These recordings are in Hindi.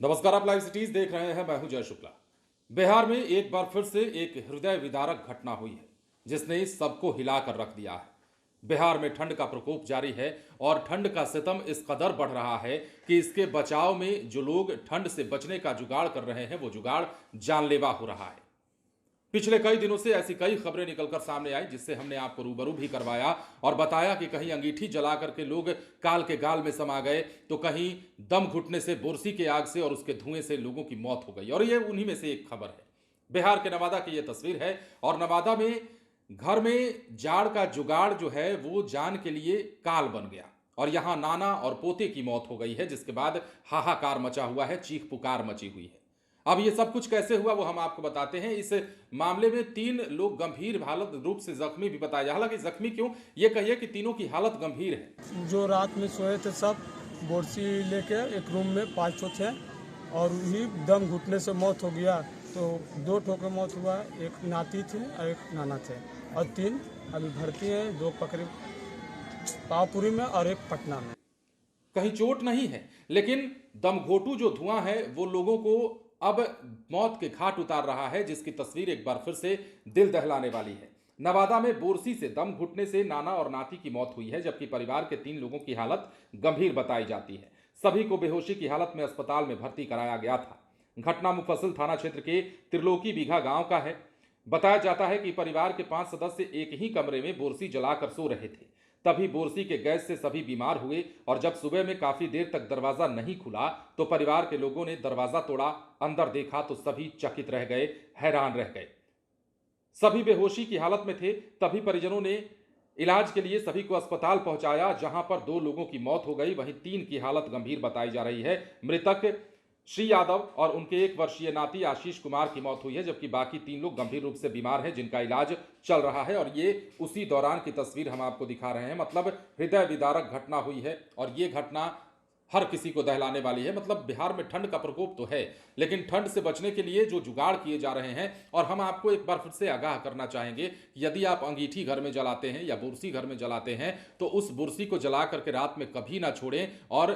नमस्कार, आप लाइव सिटीज देख रहे हैं। मैं हूं जय शुक्ला। बिहार में एक बार फिर से एक हृदय विदारक घटना हुई है जिसने सबको हिलाकर रख दिया है। बिहार में ठंड का प्रकोप जारी है और ठंड का सितम इस कदर बढ़ रहा है कि इसके बचाव में जो लोग ठंड से बचने का जुगाड़ कर रहे हैं वो जुगाड़ जानलेवा हो रहा है। पिछले कई दिनों से ऐसी कई खबरें निकलकर सामने आई जिससे हमने आपको रूबरू भी करवाया और बताया कि कहीं अंगीठी जला करके लोग काल के गाल में समा गए, तो कहीं दम घुटने से बोरसी के आग से और उसके धुएं से लोगों की मौत हो गई। और ये उन्हीं में से एक खबर है। बिहार के नवादा की यह तस्वीर है और नवादा में घर में जाड़ का जुगाड़ जो है वो जान के लिए काल बन गया और यहां नाना और पोते की मौत हो गई है, जिसके बाद हाहाकार मचा हुआ है, चीख पुकार मची हुई है। अब ये सब कुछ कैसे हुआ वो हम आपको बताते हैं। इस मामले में 3 लोग गंभीर हालत रूप से जख्मी भी बताया। हालांकि जख्मी क्यों, ये कहिए कि तीनों की हालत गंभीर है। जो रात में सोए थे सब बोरसी लेके एक रूम में 5 ठो थे और ही दम घुटने से मौत हो गया। तो 2 ठो की मौत हुआ, एक नाती थे और एक नाना थे और 3 अभी भर्ती हैं, 2 पकड़े पावपुरी में और एक पटना में। कहीं चोट नहीं है, लेकिन दमघोटू जो धुआं है वो लोगों को अब मौत के घाट उतार रहा है, जिसकी तस्वीर एक बार फिर से दिल दहलाने वाली है। नवादा में बोरसी से दम घुटने से नाना और नाती की मौत हुई है, जबकि परिवार के 3 लोगों की हालत गंभीर बताई जाती है। सभी को बेहोशी की हालत में अस्पताल में भर्ती कराया गया था। घटना मुफस्सिल थाना क्षेत्र के त्रिलोकी बीघा गांव का है। बताया जाता है कि परिवार के 5 सदस्य एक ही कमरे में बोरसी जलाकर सो रहे थे। तभी बोरसी के गैस से सभी बीमार हुए और जब सुबह में काफी देर तक दरवाजा नहीं खुला तो परिवार के लोगों ने दरवाजा तोड़ा, अंदर देखा तो सभी चकित रह गए, हैरान रह गए। सभी बेहोशी की हालत में थे। तभी परिजनों ने इलाज के लिए सभी को अस्पताल पहुंचाया, जहां पर 2 लोगों की मौत हो गई, वहीं 3 की हालत गंभीर बताई जा रही है। मृतक श्री यादव और उनके 1 वर्षीय नाती आशीष कुमार की मौत हुई है, जबकि बाकी 3 लोग गंभीर रूप से बीमार हैं, जिनका इलाज चल रहा है। और ये उसी दौरान की तस्वीर हम आपको दिखा रहे हैं। मतलब हृदय विदारक घटना हुई है और ये घटना हर किसी को दहलाने वाली है। मतलब बिहार में ठंड का प्रकोप तो है, लेकिन ठंड से बचने के लिए जो जुगाड़ किए जा रहे हैं, और हम आपको एक बार फिर से आगाह करना चाहेंगे कि यदि आप अंगीठी घर में जलाते हैं या बुरसी घर में जलाते हैं तो उस बुरसी को जला करके रात में कभी ना छोड़ें और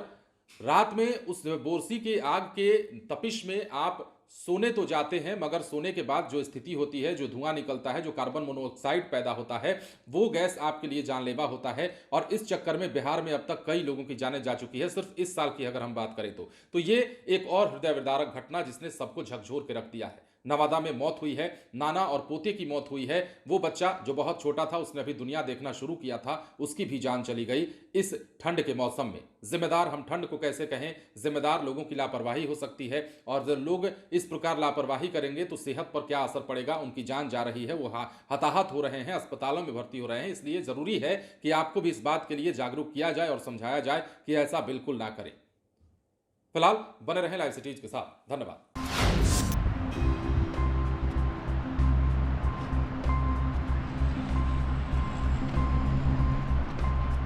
रात में उस बोरसी के आग के तपिश में आप सोने तो जाते हैं, मगर सोने के बाद जो स्थिति होती है, जो धुआं निकलता है, जो कार्बन मोनोऑक्साइड पैदा होता है, वो गैस आपके लिए जानलेवा होता है। और इस चक्कर में बिहार में अब तक कई लोगों की जानें जा चुकी है। सिर्फ इस साल की अगर हम बात करें तो ये एक और हृदय विदारक घटना जिसने सबको झकझोर के रख दिया है। नवादा में मौत हुई है, नाना और पोते की मौत हुई है। वो बच्चा जो बहुत छोटा था, उसने अभी दुनिया देखना शुरू किया था, उसकी भी जान चली गई इस ठंड के मौसम में। जिम्मेदार हम ठंड को कैसे कहें, जिम्मेदार लोगों की लापरवाही हो सकती है। और जब लोग इस प्रकार लापरवाही करेंगे तो सेहत पर क्या असर पड़ेगा, उनकी जान जा रही है, वो हताहत हो रहे हैं, अस्पतालों में भर्ती हो रहे हैं। इसलिए जरूरी है कि आपको भी इस बात के लिए जागरूक किया जाए और समझाया जाए कि ऐसा बिल्कुल ना करें। फिलहाल बने रहें लाइव सिटीज के साथ। धन्यवाद।